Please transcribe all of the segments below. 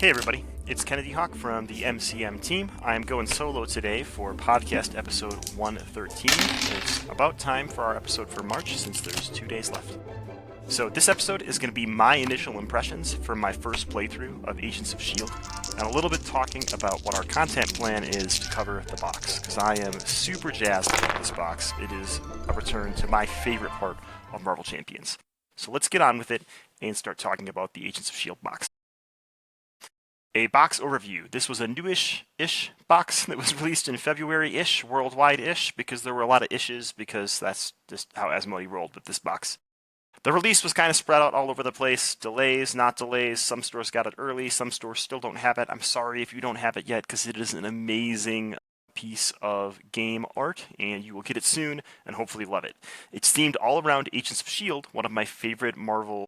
Hey everybody, it's Kennedy Hawk from the MCM team. I am going solo today for podcast episode 113. It's about time for our episode for March since there's 2 days left. So this episode is going to be my initial impressions from my first playthrough of Agents of S.H.I.E.L.D. and a little bit talking about what our content plan is to cover the box, because I am super jazzed about this box. It is a return to my favorite part of Marvel Champions. So let's get on with it and start talking about the Agents of S.H.I.E.L.D. box. A box overview. This was a newish-ish box that was released in February-ish, worldwide-ish, because there were a lot of ishes, because that's just how Asmodee rolled with this box. The release was kind of spread out all over the place. Delays, not delays. Some stores got it early. Some stores still don't have it. I'm sorry if you don't have it yet, because it is an amazing piece of game art, and you will get it soon, and hopefully love it. It's themed all around Agents of S.H.I.E.L.D., one of my favorite Marvel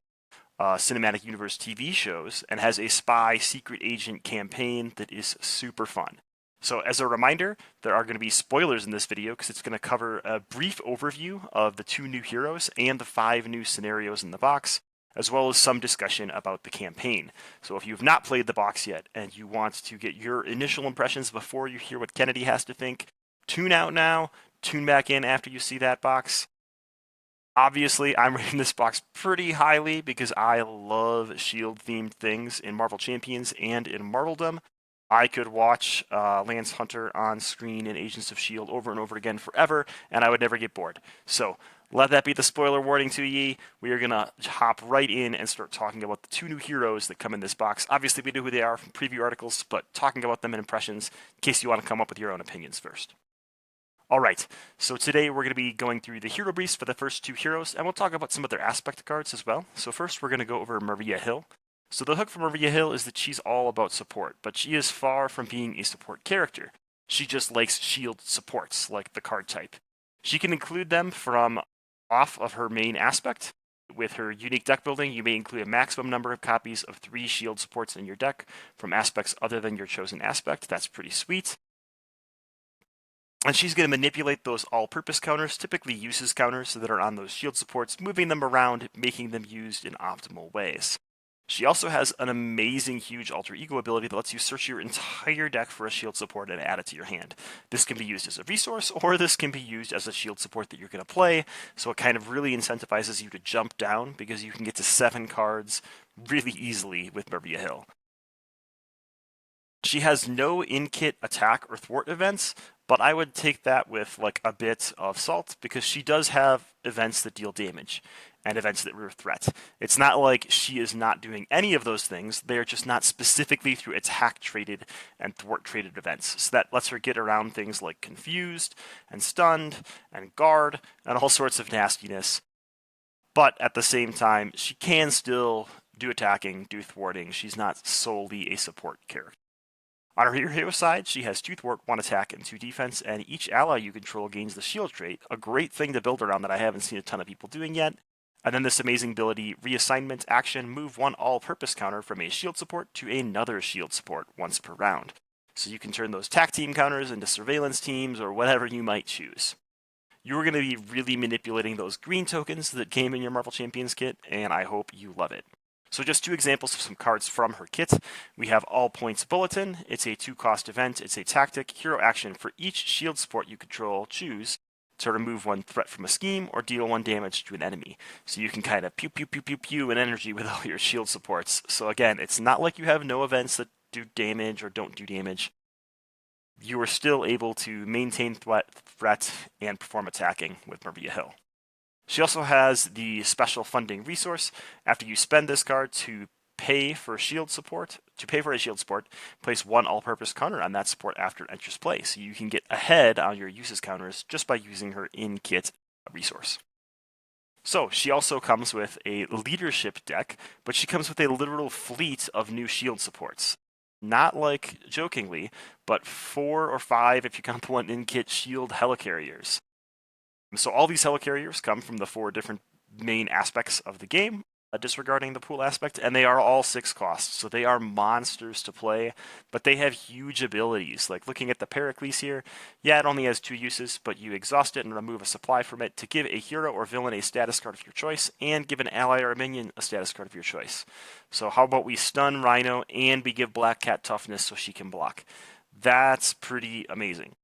cinematic universe TV shows, and has a spy secret agent campaign that is super fun. So as a reminder, there are going to be spoilers in this video because it's going to cover a brief overview of the 2 new heroes and the 5 new scenarios in the box, as well as some discussion about the campaign. So if you've not played the box yet and you want to get your initial impressions before you hear what Kennedy has to think, tune out now, tune back in after you see that box. Obviously, I'm rating this box pretty highly because I love S.H.I.E.L.D.-themed things in Marvel Champions and in Marveldom. I could watch Lance Hunter on screen in Agents of S.H.I.E.L.D. over and over again forever, and I would never get bored. So, let that be the spoiler warning to ye. We are going to hop right in and start talking about the 2 new heroes that come in this box. Obviously, we know who they are from preview articles, but talking about them in impressions in case you want to come up with your own opinions first. Alright, so today we're going to be going through the hero briefs for the first 2 heroes, and we'll talk about some of their aspect cards as well. So first we're going to go over Maria Hill. So the hook for Maria Hill is that she's all about support, but she is far from being a support character. She just likes S.H.I.E.L.D. supports, like the card type. She can include them from off of her main aspect. With her unique deck building, you may include a maximum number of copies of 3 S.H.I.E.L.D. supports in your deck from aspects other than your chosen aspect. That's pretty sweet. And she's going to manipulate those all-purpose counters, typically uses counters that are on those S.H.I.E.L.D. supports, moving them around, making them used in optimal ways. She also has an amazing, huge alter ego ability that lets you search your entire deck for a S.H.I.E.L.D. support and add it to your hand. This can be used as a resource, or this can be used as a S.H.I.E.L.D. support that you're going to play, so it kind of really incentivizes you to jump down, because you can get to 7 cards really easily with Maria Hill. She has no in-kit attack or thwart events, but I would take that with like a bit of salt because she does have events that deal damage and events that rear threat. It's not like she is not doing any of those things. They are just not specifically through attack traded and thwart traded events. So that lets her get around things like confused and stunned and guard and all sorts of nastiness. But at the same time, she can still do attacking, do thwarting. She's not solely a support character. On her hero side, she has 2 thwart, 1 attack, and 2 defense, and each ally you control gains the S.H.I.E.L.D. trait, a great thing to build around that I haven't seen a ton of people doing yet. And then this amazing ability, reassignment action, move 1 all-purpose counter from a S.H.I.E.L.D. support to another S.H.I.E.L.D. support once per round. So you can turn those TAC team counters into surveillance teams or whatever you might choose. You're going to be really manipulating those green tokens that came in your Marvel Champions kit, and I hope you love it. So just 2 examples of some cards from her kit. We have All Points Bulletin. It's a 2-cost event. It's a tactic, hero action for each S.H.I.E.L.D. support you control. Choose to remove 1 threat from a scheme or deal 1 damage to an enemy. So you can kind of pew pew pew pew pew an energy with all your S.H.I.E.L.D. supports. So again, it's not like you have no events that do damage or don't do damage. You are still able to maintain threat and perform attacking with Maria Hill. She also has the special funding resource. After you spend this card to pay for a S.H.I.E.L.D. support, place 1 all-purpose counter on that support after it enters play. So you can get ahead on your uses counters just by using her in-kit resource. So she also comes with a leadership deck, but she comes with a literal fleet of new S.H.I.E.L.D. supports. Not like jokingly, but 4 or 5 if you count the 1 in-kit S.H.I.E.L.D. helicarriers. So all these helicarriers come from the 4 different main aspects of the game. disregarding the pool aspect, and they are all 6 costs, so they are monsters to play, but they have huge abilities. Like looking at the Pericles here, yeah, it only has 2 uses, but you exhaust it and remove a supply from it to give a hero or villain a status card of your choice, and give an ally or a minion a status card of your choice. So how about we stun Rhino and we give Black Cat toughness so she can block? That's pretty amazing.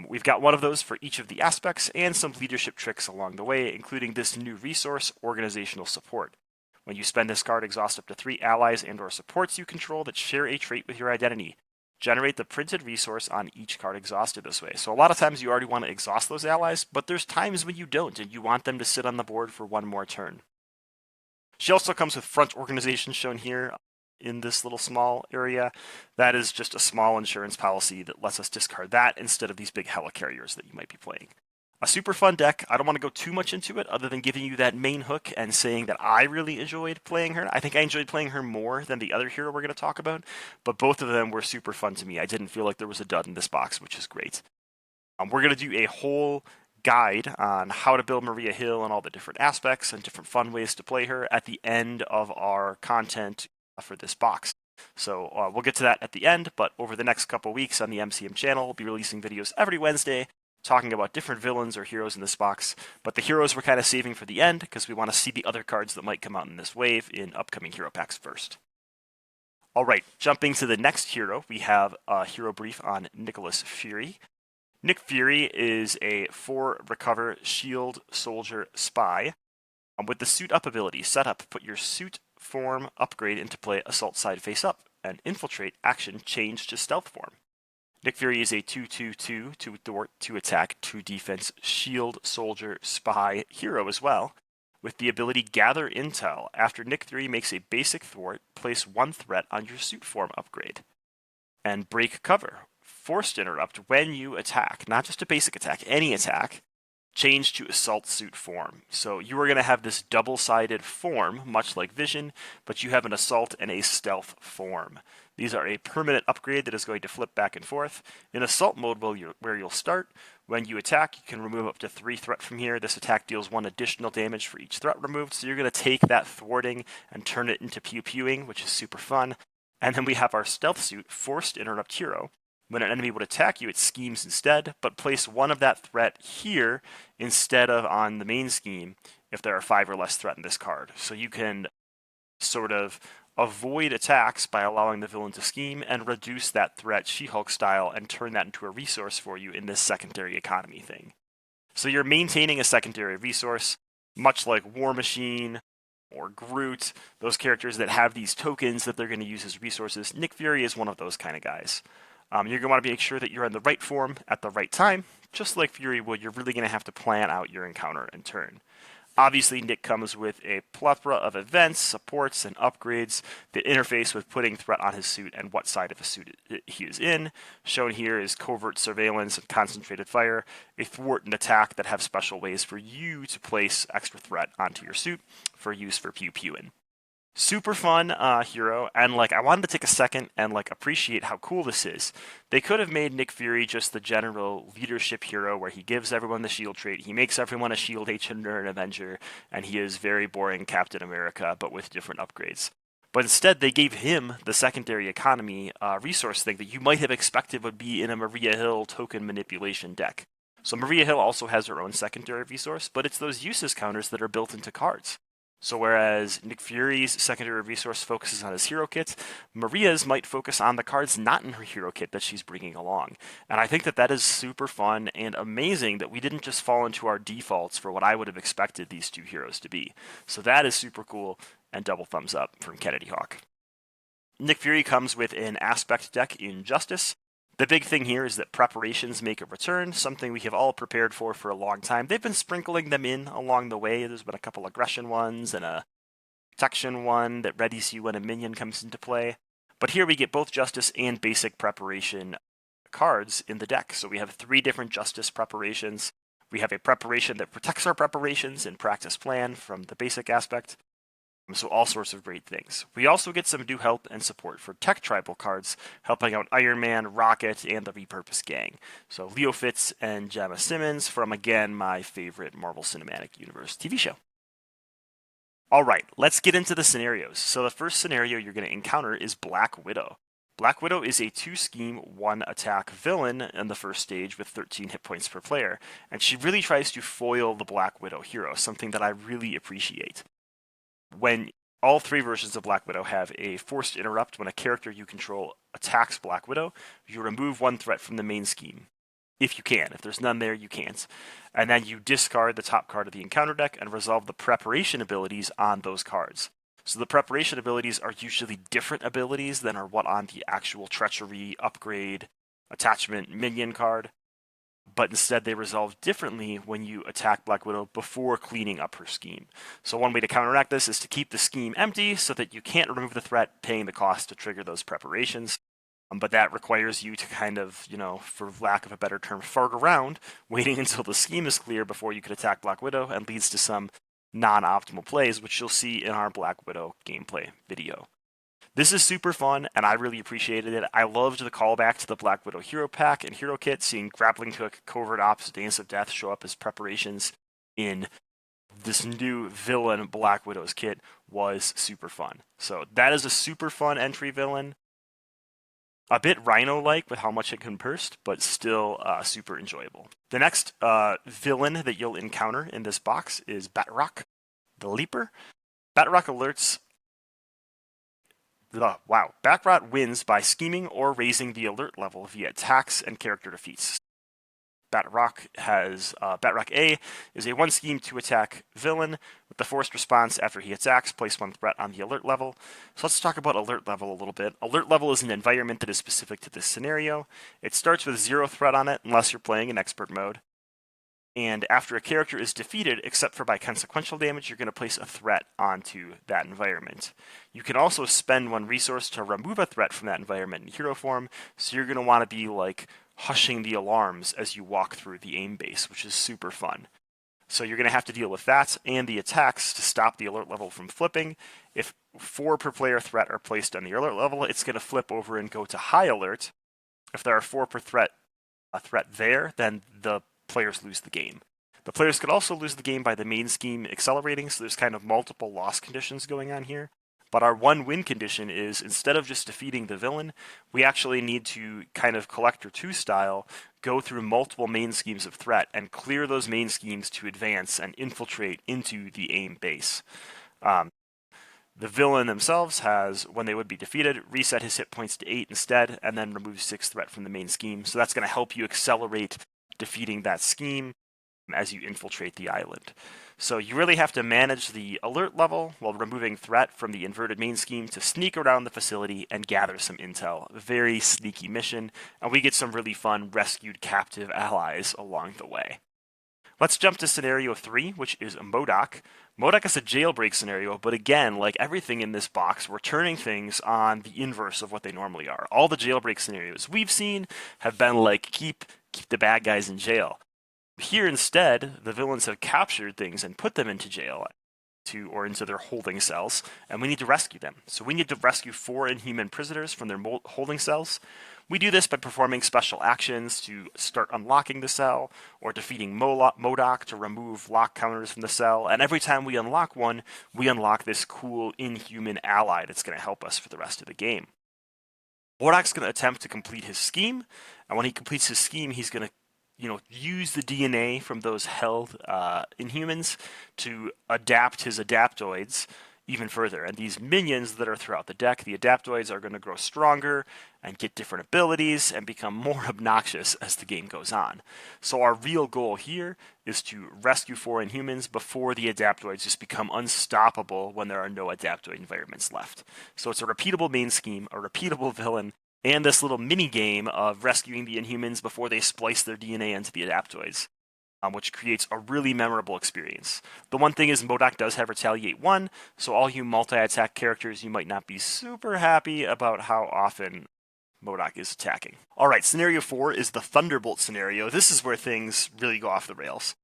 We've got one of those for each of the aspects and some leadership tricks along the way, including this new resource, Organizational Support. When you spend this card, exhaust up to 3 allies and or supports you control that share a trait with your identity. Generate the printed resource on each card exhausted this way. So a lot of times you already want to exhaust those allies, but there's times when you don't and you want them to sit on the board for one more turn. She also comes with front organization shown here in this little small area. That is just a small insurance policy that lets us discard that instead of these big helicarriers that you might be playing. A super fun deck. I don't want to go too much into it other than giving you that main hook and saying that I really enjoyed playing her. I think I enjoyed playing her more than the other hero we're going to talk about, but both of them were super fun to me. I didn't feel like there was a dud in this box, which is great. We're going to do a whole guide on how to build Maria Hill and all the different aspects and different fun ways to play her at the end of our content for this box. So we'll get to that at the end, but over the next couple weeks on the MCM channel, we'll be releasing videos every Wednesday talking about different villains or heroes in this box, but the heroes we're kind of saving for the end because we want to see the other cards that might come out in this wave in upcoming hero packs first. Alright, jumping to the next hero, we have a hero brief on Nicholas Fury. Nick Fury is a 4 recover shield soldier spy. With the suit up ability set up, put your suit form upgrade into play assault side face up, and infiltrate action change to stealth form. Nick Fury is a 2/2/2 to thwart, 2 attack, 2 defense shield soldier spy hero as well, with the ability gather intel. After Nick Fury makes a basic thwart, place 1 threat on your suit form upgrade. And break cover. Forced interrupt when you attack, not just a basic attack, any attack. Change to assault suit form. So you are going to have this double-sided form, much like Vision, but you have an assault and a stealth form. These are a permanent upgrade that is going to flip back and forth. In assault mode, where you'll start, when you attack, you can remove up to 3 threat from here. This attack deals 1 additional damage for each threat removed, so you're going to take that thwarting and turn it into pew-pewing, which is super fun. And then we have our stealth suit, Forced Interrupt Hero. When an enemy would attack you, it schemes instead, but place 1 of that threat here instead of on the main scheme if there are 5 or less threat in this card. So you can sort of avoid attacks by allowing the villain to scheme and reduce that threat She-Hulk style and turn that into a resource for you in this secondary economy thing. So you're maintaining a secondary resource, much like War Machine or Groot, those characters that have these tokens that they're going to use as resources. Nick Fury is one of those kind of guys. You're going to want to make sure that you're in the right form at the right time. Just like Fury would, you're really going to have to plan out your encounter and turn. Obviously, Nick comes with a plethora of events, supports, and upgrades that interface with putting threat on his suit and what side of a suit he is in. Shown here is covert surveillance and concentrated fire, a thwart and attack that have special ways for you to place extra threat onto your suit for use for pew-pewing. Super fun hero, and I wanted to take a second and appreciate how cool this is. They could have made Nick Fury just the general leadership hero where he gives everyone the shield trait, he makes everyone a shield agent or an Avenger, and he is very boring Captain America but with different upgrades. But instead they gave him the secondary economy resource thing that you might have expected would be in a Maria Hill token manipulation deck. So Maria Hill also has her own secondary resource, but it's those uses counters that are built into cards. So whereas Nick Fury's secondary resource focuses on his hero kit, Maria's might focus on the cards not in her hero kit that she's bringing along. And I think that is super fun and amazing that we didn't just fall into our defaults for what I would have expected these 2 heroes to be. So that is super cool, and double thumbs up from Kennedy Hawk. Nick Fury comes with an aspect deck in Justice. The big thing here is that preparations make a return, something we have all prepared for a long time. They've been sprinkling them in along the way. There's been a couple aggression ones and a protection one that readies you when a minion comes into play. But here we get both Justice and basic preparation cards in the deck. So we have 3 different Justice preparations. We have a preparation that protects our preparations in Practice Plan from the basic aspect. So all sorts of great things. We also get some new help and support for tech tribal cards, helping out Iron Man, Rocket, and the Repurpose Gang. So Leo Fitz and Gemma Simmons from, again, my favorite Marvel Cinematic Universe TV show. All right, let's get into the scenarios. So the first scenario you're going to encounter is Black Widow. Black Widow is a 2-scheme, 1-attack villain in the first stage with 13 hit points per player, and she really tries to foil the Black Widow hero, something that I really appreciate. When all 3 versions of Black Widow have a forced interrupt when a character you control attacks Black Widow, you remove 1 threat from the main scheme. If you can. If there's none there, you can't. And then you discard the top card of the encounter deck and resolve the preparation abilities on those cards. So the preparation abilities are usually different abilities than are what on the actual treachery, upgrade, attachment, minion card. But instead they resolve differently when you attack Black Widow before cleaning up her scheme. So one way to counteract this is to keep the scheme empty so that you can't remove the threat, paying the cost to trigger those preparations. But that requires you to kind of, for lack of a better term, fart around, waiting until the scheme is clear before you could attack Black Widow, and leads to some non-optimal plays, which you'll see in our Black Widow gameplay video. This is super fun, and I really appreciated it. I loved the callback to the Black Widow hero pack and hero kit, seeing Grappling Hook, Covert Ops, Dance of Death show up as preparations in this new villain Black Widow's kit was super fun. So that is a super fun entry villain. A bit Rhino-like with how much it can burst, but still super enjoyable. The next villain that you'll encounter in this box is Batroc, the Leaper. Batroc alerts... Batroc wins by scheming or raising the alert level via attacks and character defeats. Batroc A is a 1-scheme 2-attack villain with the forced response after he attacks. Place 1 threat on the alert level. So let's talk about alert level a little bit. Alert level is an environment that is specific to this scenario. It starts with 0 threat on it unless you're playing in expert mode. And after a character is defeated, except for by consequential damage, you're going to place a threat onto that environment. You can also spend 1 resource to remove a threat from that environment in hero form, so you're going to want to be like hushing the alarms as you walk through the aim base, which is super fun. So you're going to have to deal with that and the attacks to stop the alert level from flipping. If 4 per player threat are placed on the alert level, it's going to flip over and go to high alert. If there are 4 per threat there, then the players lose the game. The players could also lose the game by the main scheme accelerating, so there's kind of multiple loss conditions going on here. But our 1 win condition is, instead of just defeating the villain, we actually need to kind of Collector 2 style, go through multiple main schemes of threat and clear those main schemes to advance and infiltrate into the aim base. The villain themselves has, when they would be defeated, reset his hit points to 8 instead, and then remove 6 threat from the main scheme. So that's going to help you accelerate defeating that scheme as you infiltrate the island. So you really have to manage the alert level while removing threat from the inverted main scheme to sneak around the facility and gather some intel. Very sneaky mission, and we get some really fun rescued captive allies along the way. Let's jump to scenario 3, which is MODOK. MODOK is a jailbreak scenario, but again, like everything in this box, we're turning things on the inverse of what they normally are. All the jailbreak scenarios we've seen have been like, keep the bad guys in jail. Here instead, the villains have captured things and put them into jail or into their holding cells, and we need to rescue them. So we need to rescue 4 inhuman prisoners from their holding cells. We do this by performing special actions to start unlocking the cell, or defeating MODOK to remove lock counters from the cell, and every time we unlock one, we unlock this cool inhuman ally that's going to help us for the rest of the game. MODOK's going to attempt to complete his scheme, and when he completes his scheme, he's going to use the DNA from those held Inhumans to adapt his adaptoids even further. And these minions that are throughout the deck, the adaptoids are going to grow stronger and get different abilities and become more obnoxious as the game goes on. So our real goal here is to rescue 4 Inhumans before the adaptoids just become unstoppable when there are no adaptoid environments left. So it's a repeatable main scheme, a repeatable villain, and this little mini game of rescuing the Inhumans before they splice their DNA into the adaptoids, which creates a really memorable experience. The one thing is MODOK does have Retaliate 1, so all you multi-attack characters, you might not be super happy about how often MODOK is attacking. Alright, scenario 4 is the Thunderbolt scenario. This is where things really go off the rails.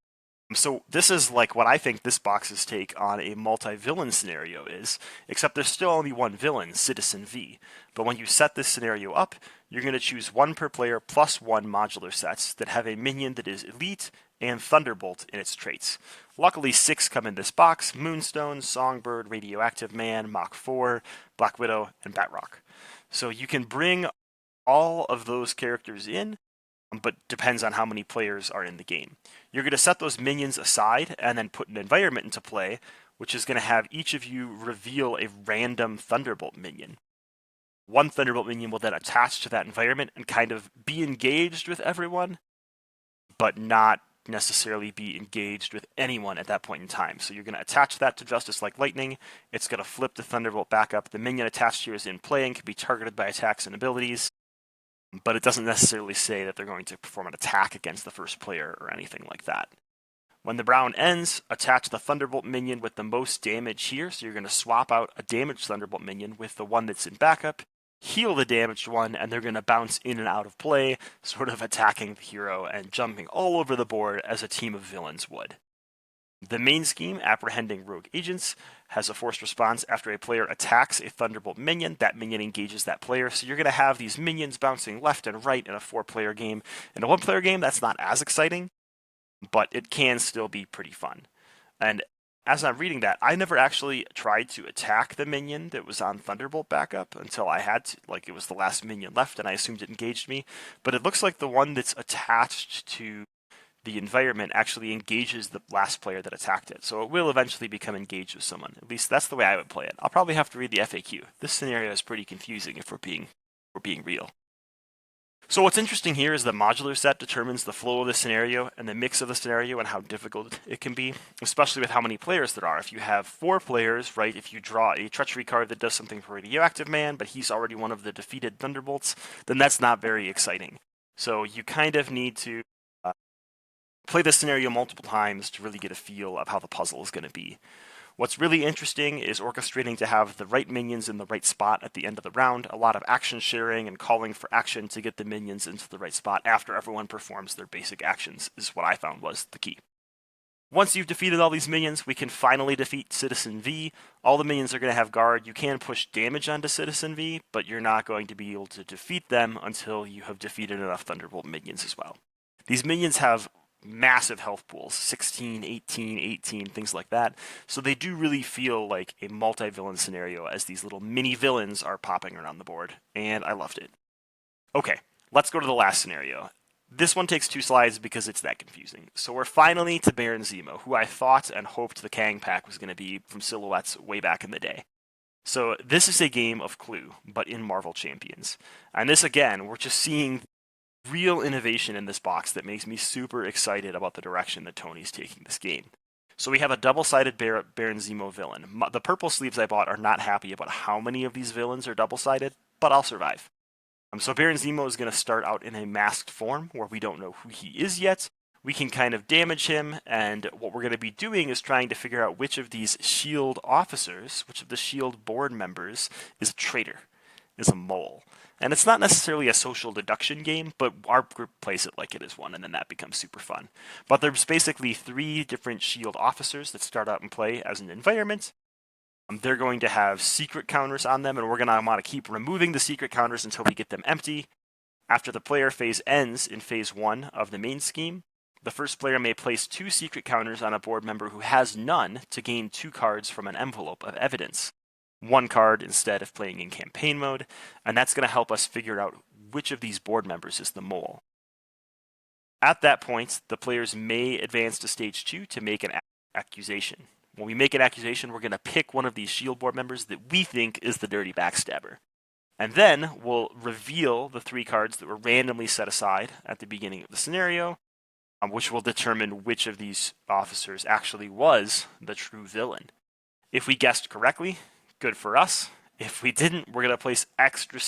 So this is like what I think this box's take on a multi-villain scenario is, except there's still only one villain, Citizen V. But when you set this scenario up, you're going to choose 1 per player plus 1 modular sets that have a minion that is Elite and Thunderbolt in its traits. Luckily, 6 come in this box: Moonstone, Songbird, Radioactive Man, Mach 4, Black Widow, and Batrock. So you can bring all of those characters in, but depends on how many players are in the game. You're going to set those minions aside and then put an environment into play, which is going to have each of you reveal a random Thunderbolt minion. One Thunderbolt minion will then attach to that environment and kind of be engaged with everyone, but not necessarily be engaged with anyone at that point in time. So you're going to attach that to Justice Like Lightning. It's going to flip the Thunderbolt back up. The minion attached here is in play and can be targeted by attacks and abilities, but it doesn't necessarily say that they're going to perform an attack against the first player or anything like that. When the round ends, attach the Thunderbolt minion with the most damage here, so you're going to swap out a damaged Thunderbolt minion with the one that's in backup, heal the damaged one, and they're going to bounce in and out of play, sort of attacking the hero and jumping all over the board as a team of villains would. The main scheme, Apprehending Rogue Agents, has a forced response after a player attacks a Thunderbolt minion. That minion engages that player, so you're going to have these minions bouncing left and right in a 4-player game. In a 1-player game, that's not as exciting, but it can still be pretty fun. And as I'm reading that, I never actually tried to attack the minion that was on Thunderbolt backup until I had to, like it was the last minion left, and I assumed it engaged me. But it looks like the one that's attached to the environment actually engages the last player that attacked it. So it will eventually become engaged with someone. At least that's the way I would play it. I'll probably have to read the FAQ. This scenario is pretty confusing if we're being real. So what's interesting here is the modular set determines the flow of the scenario and the mix of the scenario and how difficult it can be, especially with how many players there are. If you have 4 players, right, if you draw a treachery card that does something for Radioactive Man, but he's already one of the defeated Thunderbolts, then that's not very exciting. So you kind of need to play this scenario multiple times to really get a feel of how the puzzle is going to be. What's really interesting is orchestrating to have the right minions in the right spot at the end of the round, a lot of action sharing and calling for action to get the minions into the right spot after everyone performs their basic actions is what I found was the key. Once you've defeated all these minions, we can finally defeat Citizen V. All the minions are going to have guard. You can push damage onto Citizen V, but you're not going to be able to defeat them until you have defeated enough Thunderbolt minions as well. These minions have massive health pools, 16, 18, 18, things like that. So they do really feel like a multi-villain scenario as these little mini villains are popping around the board, and I loved it. Okay, let's go to the last scenario. This one takes 2 slides because it's that confusing. So we're finally to Baron Zemo, who I thought and hoped the Kang pack was going to be from Silhouettes way back in the day. So this is a game of Clue, but in Marvel Champions. And this, again, we're just seeing real innovation in this box that makes me super excited about the direction that Tony's taking this game. So we have a double-sided Baron Zemo villain. The purple sleeves I bought are not happy about how many of these villains are double-sided, but I'll survive. So Baron Zemo is going to start out in a masked form where we don't know who he is yet. We can kind of damage him, and what we're going to be doing is trying to figure out which of these S.H.I.E.L.D. officers, which of the S.H.I.E.L.D. board members is a traitor, is a mole. And it's not necessarily a social deduction game, but our group plays it like it is one, and then that becomes super fun. But there's basically 3 different S.H.I.E.L.D. officers that start out and play as an environment. They're going to have secret counters on them, and we're going to want to keep removing the secret counters until we get them empty. After the player phase ends in phase 1 of the main scheme, the first player may place 2 secret counters on a board member who has none to gain 2 cards from an envelope of evidence. 1 card instead of playing in campaign mode, and that's going to help us figure out which of these board members is the mole. At that point, the players may advance to stage 2 to make an accusation. When we make an accusation, we're going to pick one of these S.H.I.E.L.D. board members that we think is the dirty backstabber. And then we'll reveal the 3 cards that were randomly set aside at the beginning of the scenario, which will determine which of these officers actually was the true villain. If we guessed correctly, good for us. If we didn't, we're going to place extra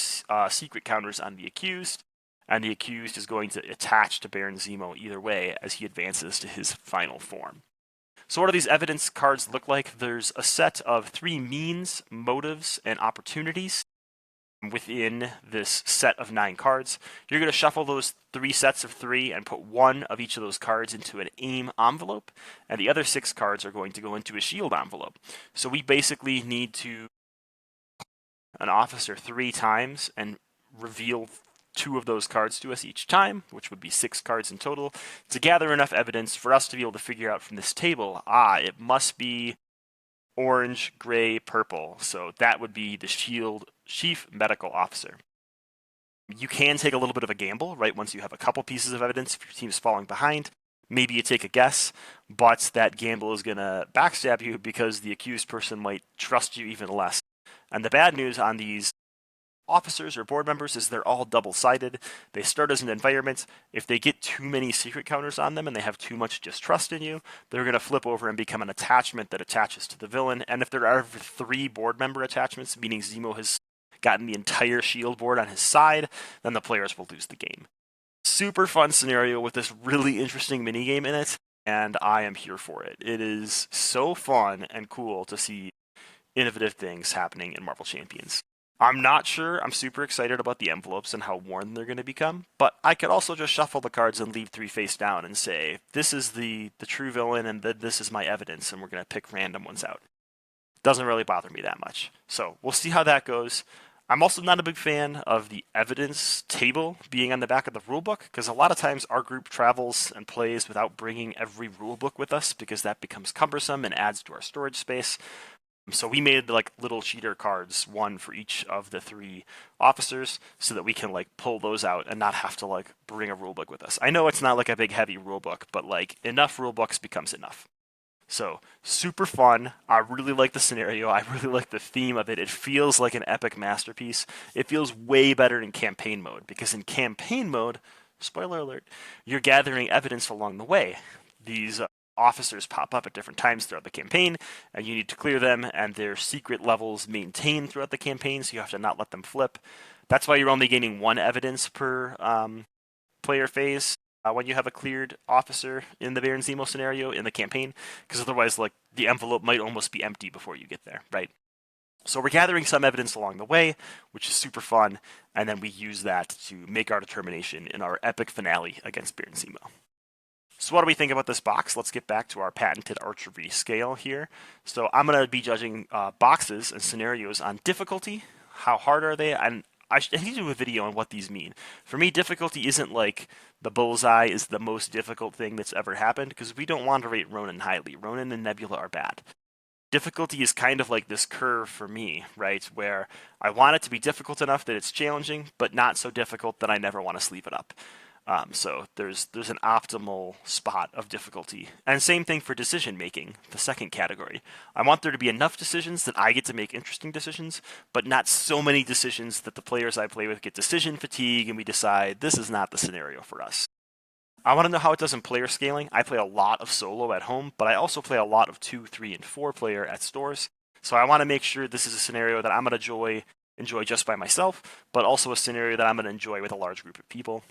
secret counters on the accused, and the accused is going to attach to Baron Zemo either way as he advances to his final form. So what do these evidence cards look like? There's a set of 3 means, motives, and opportunities within this set of 9 cards. You're going to shuffle those 3 sets of 3 and put 1 of each of those cards into an AIM envelope, and the other 6 cards are going to go into a S.H.I.E.L.D. envelope. So we basically need to an officer 3 times and reveal 2 of those cards to us each time, which would be 6 cards in total, to gather enough evidence for us to be able to figure out from this table, it must be orange, gray, purple. So that would be the S.H.I.E.L.D. Chief Medical Officer. You can take a little bit of a gamble, right? Once you have a couple pieces of evidence, if your team is falling behind, maybe you take a guess, but that gamble is going to backstab you because the accused person might trust you even less. And the bad news on these officers or board members is they're all double-sided. They start as an environment. If they get too many secret counters on them and they have too much distrust in you, they're going to flip over and become an attachment that attaches to the villain. And if there are 3 board member attachments, meaning Zemo has gotten the entire S.H.I.E.L.D. board on his side, then the players will lose the game. Super fun scenario with this really interesting minigame in it, and I am here for it. It is so fun and cool to see innovative things happening in Marvel Champions. I'm not sure I'm super excited about the envelopes and how worn they're going to become, but I could also just shuffle the cards and leave 3 face down and say, this is the true villain and this is my evidence, and we're going to pick random ones out. Doesn't really bother me that much. So we'll see how that goes. I'm also not a big fan of the evidence table being on the back of the rulebook, because a lot of times our group travels and plays without bringing every rulebook with us, because that becomes cumbersome and adds to our storage space. So we made like little cheater cards, 1 for each of the 3 officers, so that we can like pull those out and not have to like bring a rulebook with us. I know it's not like a big heavy rulebook, but like enough rulebooks becomes enough. So super fun. I really like the scenario. I really like the theme of it. It feels like an epic masterpiece. It feels way better in campaign mode, because in campaign mode, spoiler alert, you're gathering evidence along the way. These officers pop up at different times throughout the campaign, and you need to clear them, and their secret levels maintained throughout the campaign, so you have to not let them flip. That's why you're only gaining 1 evidence per player phase when you have a cleared officer in the Baron Zemo scenario in the campaign, because otherwise like the envelope might almost be empty before you get there, right? So we're gathering some evidence along the way, which is super fun, and then we use that to make our determination in our epic finale against Baron Zemo. So what do we think about this box? Let's get back to our patented archery scale here. So I'm going to be judging boxes and scenarios on difficulty. How hard are they? And I need to do a video on what these mean. For me, difficulty isn't like the bullseye is the most difficult thing that's ever happened, because we don't want to rate Ronan highly. Ronan and Nebula are bad. Difficulty is kind of like this curve for me, right? Where I want it to be difficult enough that it's challenging, but not so difficult that I never want to sleeve it up. So there's an optimal spot of difficulty. And same thing for decision making, the second category. I want there to be enough decisions that I get to make interesting decisions, but not so many decisions that the players I play with get decision fatigue and we decide this is not the scenario for us. I want to know how it does in player scaling. I play a lot of solo at home, but I also play a lot of 2, 3, and 4 player at stores. So I want to make sure this is a scenario that I'm going to enjoy just by myself, but also a scenario that I'm going to enjoy with a large group of people.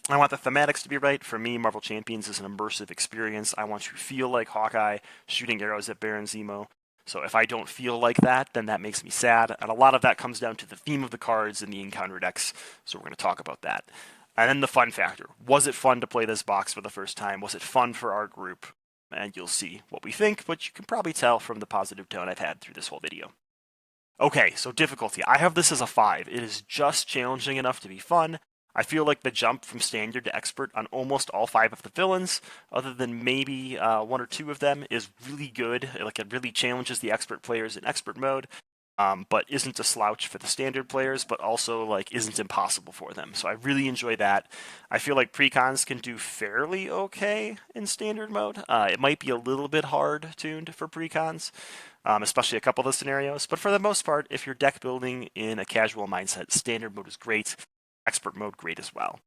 I want the thematics to be right. For me, Marvel Champions is an immersive experience. I want to feel like Hawkeye shooting arrows at Baron Zemo. So if I don't feel like that, then that makes me sad. And a lot of that comes down to the theme of the cards and the encounter decks. So we're going to talk about that. And then the fun factor. Was it fun to play this box for the first time? Was it fun for our group? And you'll see what we think, but you can probably tell from the positive tone I've had through this whole video. Okay, so difficulty. I have this as a 5. It is just challenging enough to be fun. I feel like the jump from standard to expert on almost all 5 of the villains, other than maybe 1 or 2 of them, is really good. Like, it really challenges the expert players in expert mode, but isn't a slouch for the standard players, but also like isn't impossible for them. So I really enjoy that. I feel like precons can do fairly okay in standard mode. It might be a little bit hard tuned for precons, especially a couple of the scenarios. But for the most part, if you're deck building in a casual mindset, standard mode is great. Expert mode, great as well.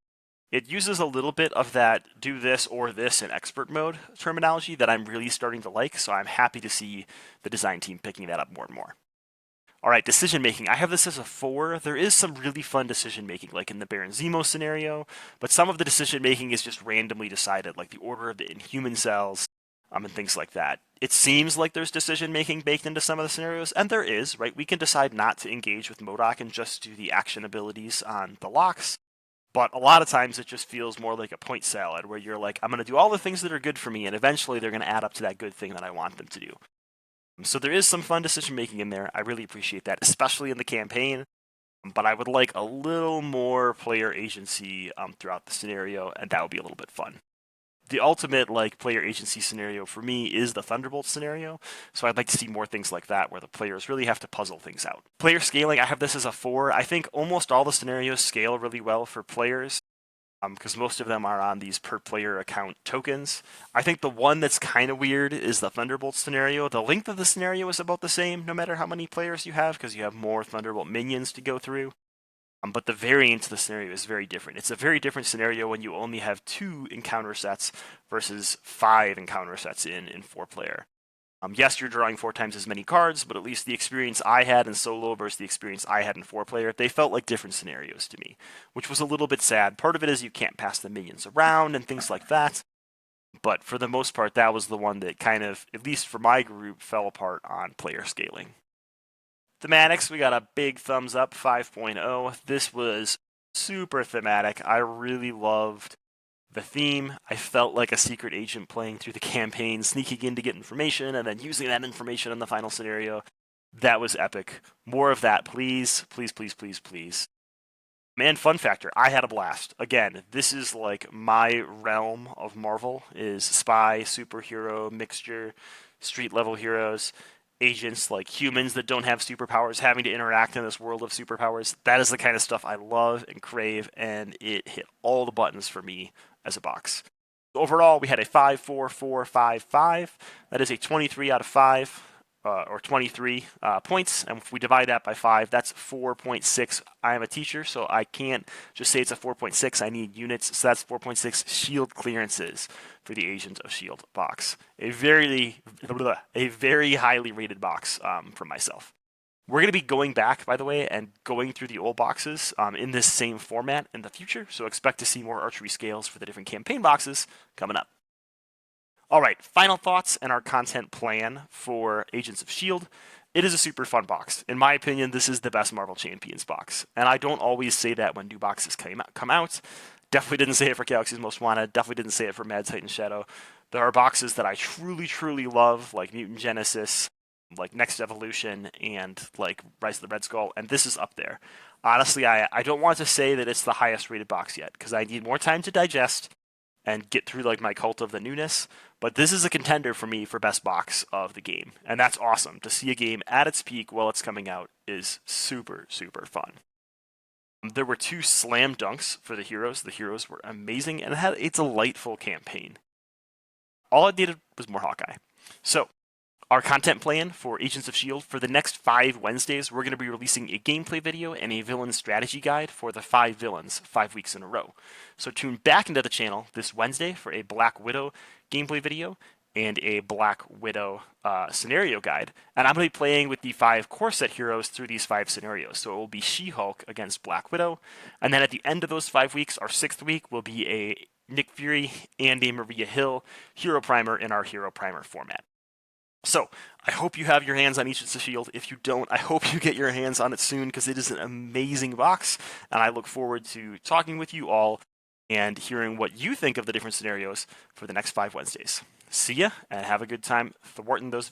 It uses a little bit of that do this or this in expert mode terminology that I'm really starting to like, so I'm happy to see the design team picking that up more and more. All right, decision making. I have this as a 4. There is some really fun decision making, like in the Baron Zemo scenario, but some of the decision making is just randomly decided, like the order of the inhuman cells, and things like that. It seems like there's decision-making baked into some of the scenarios, and there is, right? We can decide not to engage with MODOK and just do the action abilities on the locks, but a lot of times it just feels more like a point salad, where you're like, I'm going to do all the things that are good for me, and eventually they're going to add up to that good thing that I want them to do. So there is some fun decision-making in there. I really appreciate that, especially in the campaign. but I would like a little more player agency throughout the scenario, and that would be a little bit fun. The ultimate like player agency scenario for me is the Thunderbolt scenario, so I'd like to see more things like that where the players really have to puzzle things out. Player scaling, I have this as a 4. I think almost all the scenarios scale really well for players, because most of them are on these per player account tokens. I think the one that's kind of weird is the Thunderbolt scenario. The length of the scenario is about the same no matter how many players you have, because you have more Thunderbolt minions to go through. But the variance of the scenario is very different. It's a very different scenario when you only have 2 encounter sets versus 5 encounter sets in 4-player. Yes, you're drawing 4 times as many cards, but at least the experience I had in solo versus the experience I had in 4-player, they felt like different scenarios to me, which was a little bit sad. Part of it is you can't pass the minions around and things like that, but for the most part, that was the one that kind of, at least for my group, fell apart on player scaling. Thematics, we got a big thumbs up, 5.0. This was super thematic. I really loved the theme. I felt like a secret agent playing through the campaign, sneaking in to get information, and then using that information in the final scenario. That was epic. More of that, please. Please, please, please, please. Man, fun factor, I had a blast. Again, this is like my realm of Marvel, is spy, superhero, mixture, street level heroes, agents like humans that don't have superpowers having to interact in this world of superpowers. That is the kind of stuff I love and crave, and it hit all the buttons for me as a box. Overall, we had a 5, 4, 4, 5, 5. That is a 23 out of 5, or 23 points. And if we divide that by 5, that's 4.6. I am a teacher, so I can't just say it's a 4.6. I need units, so that's 4.6 shield clearances for the Agent of S.H.I.E.L.D. box. A very highly rated box from myself. We're going to be going back, by the way, and going through the old boxes in this same format in the future, so expect to see more archery scales for the different campaign boxes coming up. All right, final thoughts and our content plan for Agents of S.H.I.E.L.D. It is a super fun box. In my opinion, this is the best Marvel Champions box, and I don't always say that when new boxes come out. Definitely didn't say it for Galaxy's Most Wanted. Definitely didn't say it for Mad Titan Shadow. There are boxes that I truly, truly love, like Mutant Genesis, like Next Evolution, and like Rise of the Red Skull, and this is up there. Honestly, I don't want to say that it's the highest rated box yet, because I need more time to digest and get through like my cult of the newness, but this is a contender for me for best box of the game, and that's awesome. To see a game at its peak while it's coming out is super, super fun. There were 2 slam dunks for the heroes. The heroes were amazing, and it had a delightful campaign. All it needed was more Hawkeye. So, our content plan for Agents of S.H.I.E.L.D. for the next 5 Wednesdays, we're going to be releasing a gameplay video and a villain strategy guide for the 5 villains 5 weeks in a row. So tune back into the channel this Wednesday for a Black Widow gameplay video and a Black Widow scenario guide. And I'm going to be playing with the 5 core set heroes through these 5 scenarios. So it will be She-Hulk against Black Widow. And then at the end of those 5 weeks, our 6th week will be a Nick Fury and a Maria Hill hero primer in our hero primer format. So, I hope you have your hands on Agents of S.H.I.E.L.D. If you don't, I hope you get your hands on it soon, because it is an amazing box, and I look forward to talking with you all and hearing what you think of the different scenarios for the next 5 Wednesdays. See ya, and have a good time thwarting those